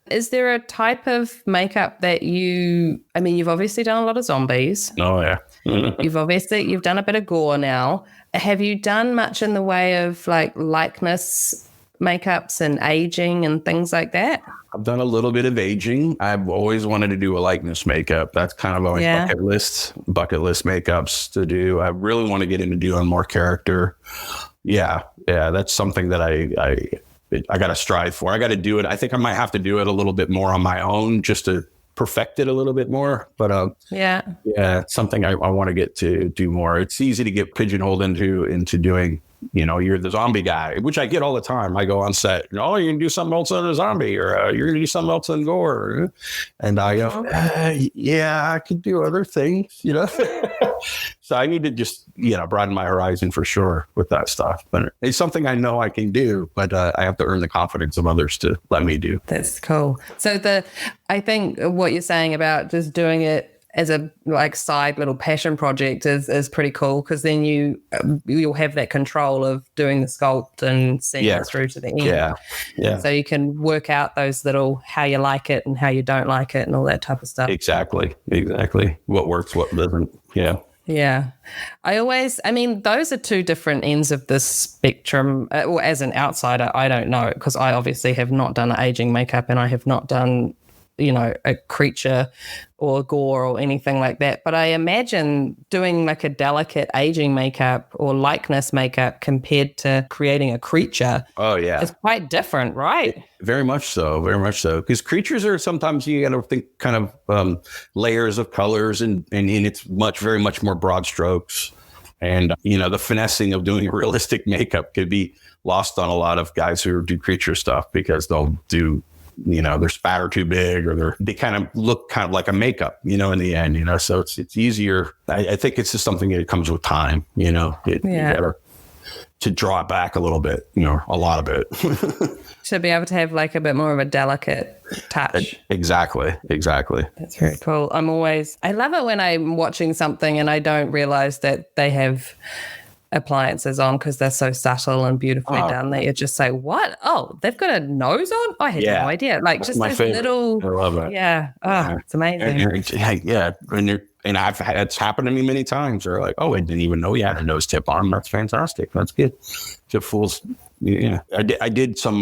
Is there a type of makeup that you've obviously done a lot of zombies. Oh, yeah. You've done a bit of gore now. Have you done much in the way of like likeness makeups and aging and things like that? I've done a little bit of aging. I've always wanted to do a likeness makeup. That's kind of my bucket list makeups to do. I really want to get into doing more character. Yeah. That's something that I got to strive for. I got to do it. I think I might have to do it a little bit more on my own just to perfect it a little bit more. But it's something I want to get to do more. It's easy to get pigeonholed into doing. You're the zombie guy, which I get all the time. I go on set, you can do something else on a zombie, or you're going to do something else in gore. And I go, I could do other things, So I need to just, broaden my horizon for sure with that stuff. But it's something I know I can do, but I have to earn the confidence of others to let me do. That's cool. So I think what you're saying about just doing it as a side little passion project is pretty cool, because then you'll have that control of doing the sculpt and seeing it through to the end. Yeah. So you can work out those little how you like it and how you don't like it and all that type of stuff. Exactly. What works, what doesn't. Yeah. Yeah. Those are two different ends of the spectrum. Well, as an outsider, I don't know, because I obviously have not done aging makeup and I have not done a creature or gore or anything like that. But I imagine doing like a delicate aging makeup or likeness makeup compared to creating a creature. Oh, yeah. It's quite different, right? Very much so. Because creatures are sometimes you got to think kind of layers of colors and it's very much more broad strokes. And, the finessing of doing realistic makeup could be lost on a lot of guys who do creature stuff, because they'll do their spat are too big, or they kind of look kind of like a makeup, in the end, so it's easier. I think it's just something that comes with time, you gotta, to draw it back a little bit, a lot of it. To be able to have like a bit more of a delicate touch. Exactly. That's very cool. I love it when I'm watching something and I don't realize that they have appliances on, because they're so subtle and beautifully done that you just say, what? Oh, they've got a nose on? I had no idea. Like, that's just this little. I love it. Yeah. Oh, it's amazing. And it's happened to me many times. They're like, oh, I didn't even know you had a nose tip on. That's fantastic. That's good. To fools. Yeah. I did some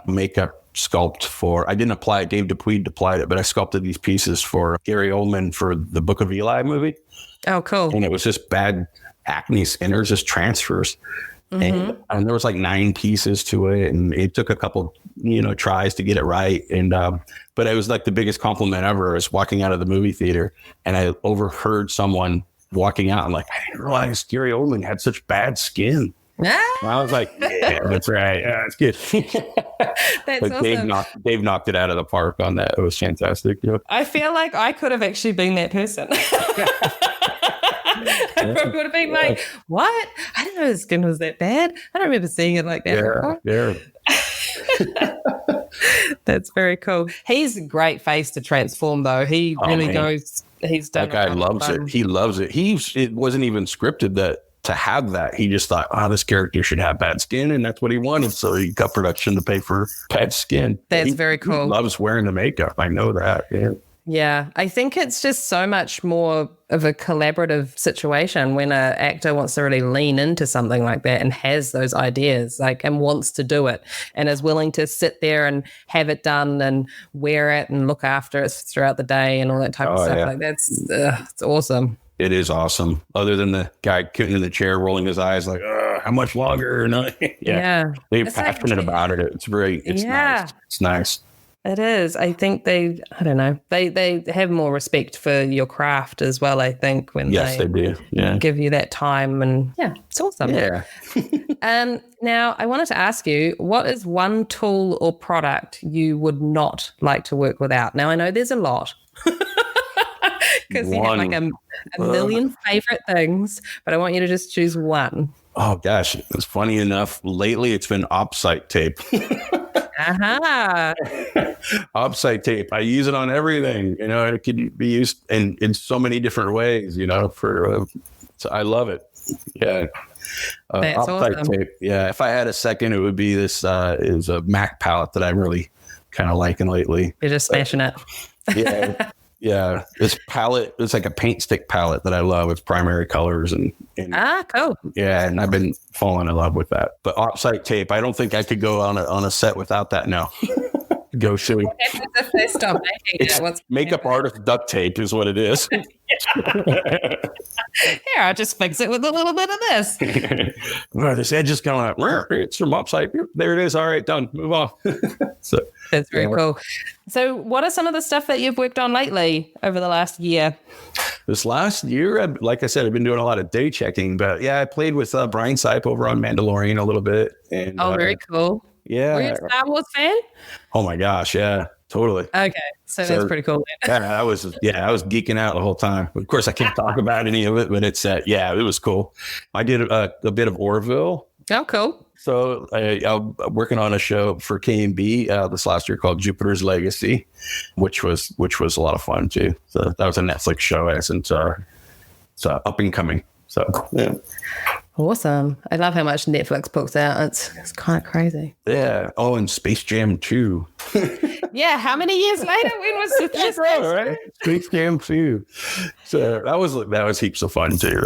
makeup sculpt I didn't apply it. Dave Dupuy applied it, but I sculpted these pieces for Gary Oldman for the Book of Eli movie. Oh, cool. And it was just bad acne skin. There's just transfers. And there was like 9 pieces to it. And it took a couple, tries to get it right. And, but it was like the biggest compliment ever. I was walking out of the movie theater and I overheard someone walking out. I'm like, I didn't realize Gary Oldman had such bad skin. And I was like, yeah, that's right. Yeah, it's good. That's but awesome. Dave knocked it out of the park on that. It was fantastic. I feel like I could have actually been that person. I probably would have been like, what? I didn't know his skin was that bad. I don't remember seeing it like that. Yeah. That's very cool. He's a great face to transform, though. He really goes. He's done. That guy loves it. He loves it. It wasn't even scripted to have that. He just thought, this character should have bad skin, and that's what he wanted. So he got production to pay for bad skin. That's very cool. He loves wearing the makeup. I know that. Yeah. Yeah, I think it's just so much more of a collaborative situation when an actor wants to really lean into something like that and has those ideas, like, and wants to do it and is willing to sit there and have it done and wear it and look after it throughout the day and all that type of stuff. Yeah. Like that's it's awesome. It is awesome. Other than the guy sitting in the chair rolling his eyes like, how much longer? No. Yeah. They're It's passionate about it. It's nice. It's nice. It is. I think they have more respect for your craft as well, I think, when they do. Yeah. give you that time, and it's awesome. Yeah. Now I wanted to ask you, what is one tool or product you would not like to work without? Now I know there's a lot. Because you have like a million favorite things, but I want you to just choose one. Oh gosh, it's funny enough. Lately, it's been opsite tape. Opsite tape. I use it on everything. It can be used in so many different ways. So I love it. Yeah. That's opsite awesome. tape. Yeah. If I had a second, it would be this. Is a Mac palette that I'm really kind of liking lately. You're just smashing it. Yeah. Yeah, this palette, it's like a paint stick palette that I love. It's primary colors and cool. Yeah, and I've been falling in love with that. But offsite tape, I don't think I could go on a set without that now. Go silly. What happens if they stop making it? What's makeup artist duct tape is what it is. Here, I'll just fix it with a little bit of this. Well, this edge is going out. It's from offsite. There it is. All right, done. Move on. So that's very cool. So what are some of the stuff that you've worked on lately over the last year? This last year, like I said, I've been doing a lot of day checking. But yeah, I played with Brian Sipe over on Mandalorian a little bit. And, very cool. Yeah. Were you a Star Wars fan? Oh my gosh, yeah, totally. Okay, so that's pretty cool. I was geeking out the whole time. Of course, I can't talk about any of it, but it's it was cool. I did a bit of Orville. Oh, cool. So I'm working on a show for K&B this last year called Jupiter's Legacy, which was a lot of fun too. So that was a Netflix show, and it's up and coming. So yeah. Awesome. I love how much Netflix puts out. It's kind of crazy. Yeah. Oh, and Space Jam 2. Yeah. How many years later? When was this? Right? Space Jam 2. So that was heaps of fun too.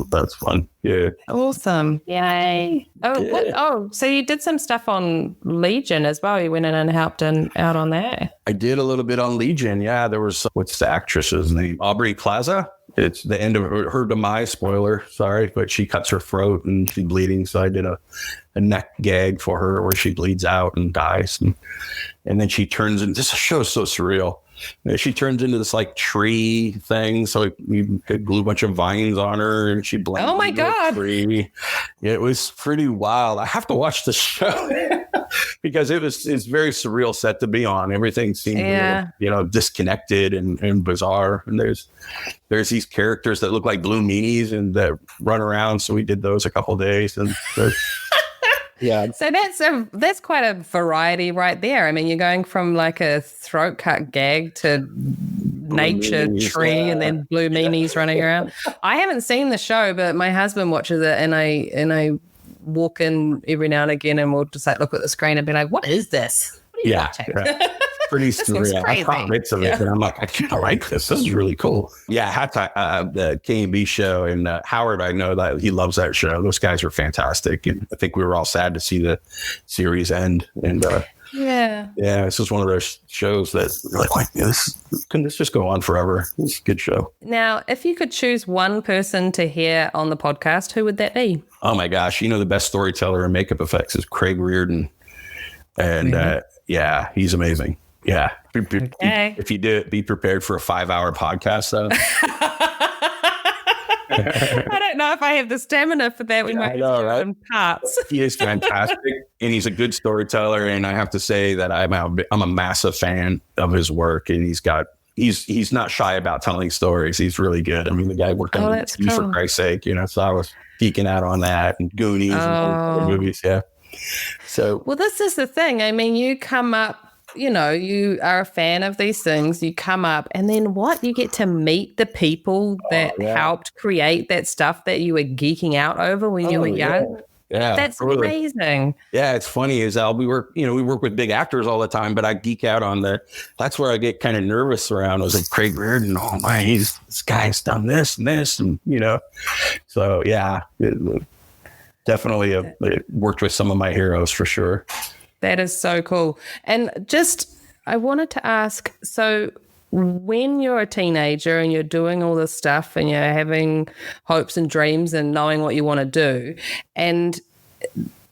That's fun. Yeah. Awesome. Yay. Oh, yeah. So you did some stuff on Legion as well. You went in and helped out on that. I did a little bit on Legion. Yeah. There was, what's the actress's name? Aubrey Plaza. It's the end of her demise, spoiler, sorry, but she cuts her throat and she's bleeding. So I did a neck gag for her where she bleeds out and dies. And then she turns into, this show is so surreal. She turns into this like tree thing. So we could glue a bunch of vines on her and she blends into a tree. It was pretty wild. I have to watch the show because it's very surreal set to be on. Everything seemed disconnected and bizarre. And there's these characters that look like blue meanies and that run around. So we did those a couple of days and yeah. So that's quite a variety right there. I mean, you're going from like a throat cut gag to nature tree and then blue meanies running around. I haven't seen the show, but my husband watches it and I walk in every now and again and we'll just like look at the screen and be like, what is this? What are you watching? Pretty surreal. I caught bits of it, and I'm like, I kind of like this. This is really cool. Yeah, the K&B show, and Howard, I know that he loves that show. Those guys are fantastic, and I think we were all sad to see the series end. And this is one of those shows that you're like, can this just go on forever? It's a good show. Now, if you could choose one person to hear on the podcast, who would that be? Oh my gosh, the best storyteller in makeup effects is Craig Reardon, and he's amazing. Yeah. Okay. If you do it, be prepared for a 5-hour podcast, though. I don't know if I have the stamina for that. We might do some parts. He is fantastic, and he's a good storyteller. And I have to say that I'm a massive fan of his work, and he's not shy about telling stories. He's really good. I mean, the guy worked on TV for Christ's sake, so I was geeking out on that, and Goonies and other movies. Yeah. So, well, this is the thing. I mean, you come up. You are a fan of these things, you come up and then you get to meet the people that helped create that stuff that you were geeking out over when you were young. Yeah, That's totally. amazing. Yeah, it's funny is we work with big actors all the time, but I geek out on that's where I get kind of nervous around. I was like, Craig Reardon, oh my, this guy's done this and this, and so yeah, definitely it worked with some of my heroes for sure. That is so cool. And just, I wanted to ask, so when you're a teenager and you're doing all this stuff and you're having hopes and dreams and knowing what you want to do, and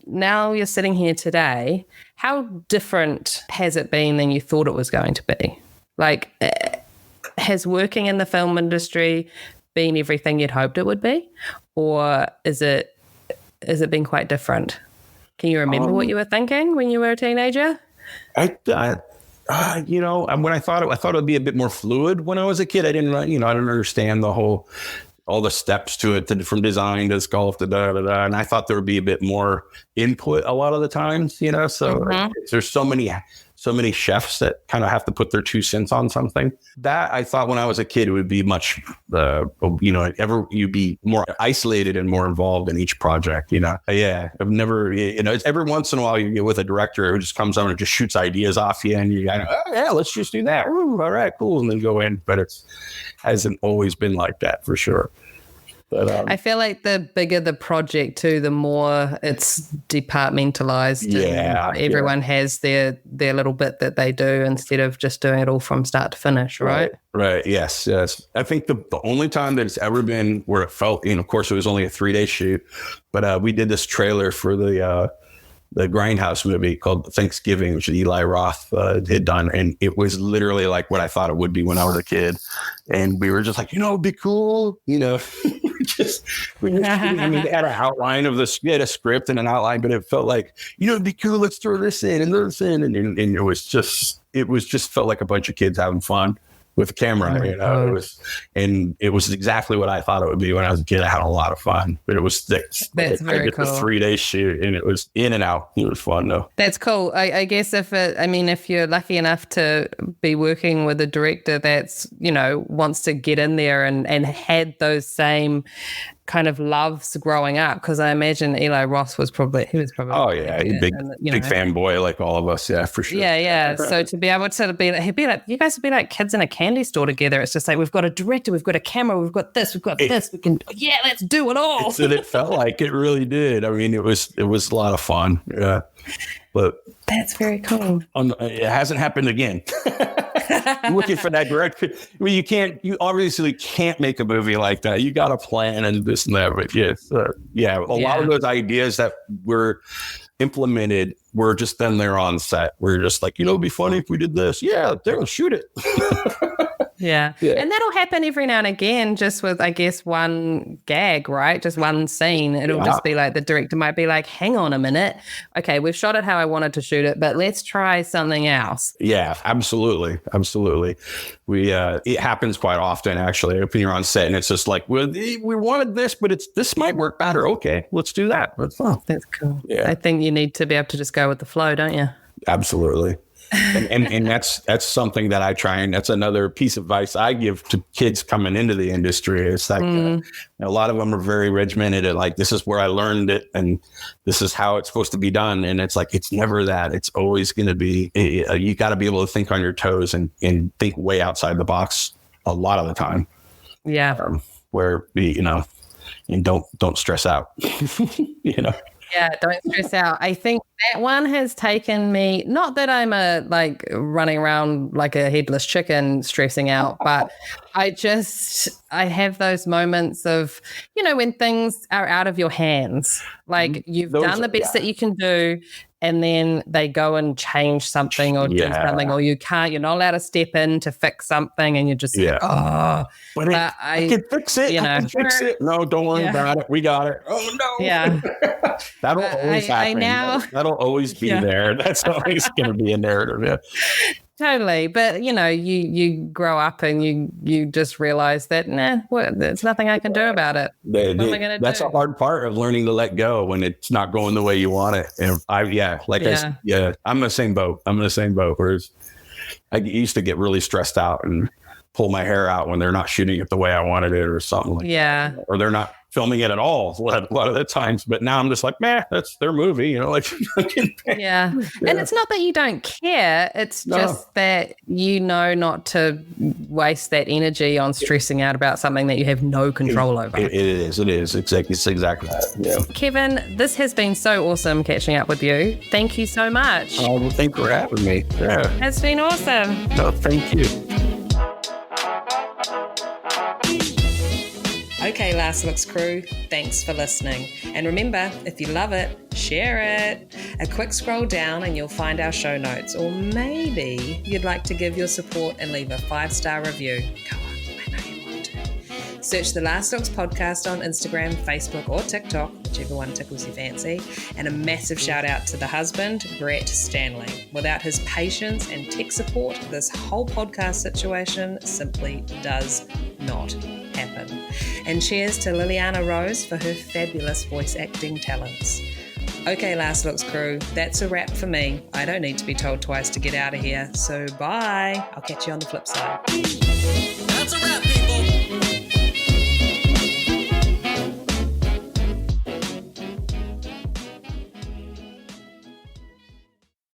now you're sitting here today, how different has it been than you thought it was going to be? Like, has working in the film industry been everything you'd hoped it would be? Or is it been quite different? Can you remember what you were thinking when you were a teenager? When I thought it would be a bit more fluid when I was a kid. I didn't understand all the steps to it, from design to sculpt to and I thought there would be a bit more input a lot of the times, so there's so many chefs that kind of have to put their 2 cents on something. That I thought when I was a kid, it would be much, you'd be more isolated and more involved in each project, Yeah, I've never, it's every once in a while you get with a director who just comes on and just shoots ideas off you and you go, oh yeah, let's just do that. Ooh, all right, cool. And then go in. But it hasn't always been like that for sure. But, I feel like the bigger the project too, the more it's departmentalized. Yeah, and everyone has their little bit that they do instead of just doing it all from start to finish, right? Right. Yes. I think the only time that it's ever been where it felt, of course, it was only a 3-day shoot, but we did this trailer for the Grindhouse movie called Thanksgiving, which Eli Roth had done. And it was literally like what I thought it would be when I was a kid. And we were just like, it'd be cool. They had an outline of this, we had a script and an outline, but it felt like, it'd be cool. Let's throw this in and this in. And it was just felt like a bunch of kids having fun with a camera, it was exactly what I thought it would be when I was a kid. I had a lot of fun, but it was thick. That's very cool. The 3-day shoot, and it was in and out. It was fun though. That's cool. I guess if you're lucky enough to be working with a director that's, wants to get in there and had those same kind of loves growing up, because I imagine Eli Roth was probably oh yeah, he's big fanboy like all of us, yeah, for sure. Yeah. So to be able to he'd be like, you guys would be like kids in a candy store together. It's just like, we've got a director, we've got a camera, we've got this, we can let's do it all. It felt like it really did. I mean, it was a lot of fun. Yeah, but that's very cool. It hasn't happened again. Looking for that director. I mean, you obviously can't make a movie like that. You got to plan and this and that. But yes, a lot of those ideas that were implemented were just then they're on set. We're just like, it'd be funny if we did this. Yeah, they'll shoot it. Yeah. And that'll happen every now and again, just with, I guess, one gag, right? Just one scene. It'll just be like, the director might be like, hang on a minute. Okay, we've shot it how I wanted to shoot it, but let's try something else. Yeah, absolutely. It happens quite often, actually, when you're on set and it's just like, well, we wanted this, but this might work better. Okay, let's do that. That's fun. That's cool. Yeah. I think you need to be able to just go with the flow, don't you? Absolutely. And that's something that I try, and that's another piece of advice I give to kids coming into the industry. It's like a lot of them are very regimented and like, this is where I learned it and this is how it's supposed to be done. And it's like, it's never that. It's always going to be, you got to be able to think on your toes and think way outside the box a lot of the time. Yeah. Where, and don't stress out, Yeah, don't stress out. I think that one has taken me, not that I'm running around like a headless chicken stressing out, but I have those moments of, when things are out of your hands, like you've done the best that you can do, and then they go and change something or do something, or you're not allowed to step in to fix something, and you're just like, oh, but I can fix it. I can fix it. No, don't worry about it. We got it. Oh no. Yeah. That'll always happen. That'll always be there. That's always going to be a narrative. Yeah. Totally. But, you grow up and you just realize that, there's nothing I can do about it. What am I going to do? That's a hard part of learning to let go when it's not going the way you want it. And I'm in the same boat. Whereas I used to get really stressed out and pull my hair out when they're not shooting it the way I wanted it or something like that. Or they're not filming it at all a lot of the times. But now I'm just like, man, that's their movie, like. Yeah. And it's not that you don't care. It's just that not to waste that energy on stressing out about something that you have no control over. It is. It's exactly that. Yeah. Kevin, this has been so awesome catching up with you. Thank you so much. Oh, well, thanks for having me. Yeah. It's been awesome. No, thank you. Okay, Last Looks crew, thanks for listening. And remember, if you love it, share it. A quick scroll down and you'll find our show notes. Or maybe you'd like to give your support and leave a 5-star review. Go on, I know you want to. Search the Last Looks podcast on Instagram, Facebook, or TikTok, whichever one tickles your fancy. And a massive shout out to the husband, Brett Stanley. Without his patience and tech support, this whole podcast situation simply does not happen. And cheers to Liliana Rose for her fabulous voice acting talents. Okay, Last Looks crew, that's a wrap for me. I don't need to be told twice to get out of here, so bye. I'll catch you on the flip side. That's a wrap, people.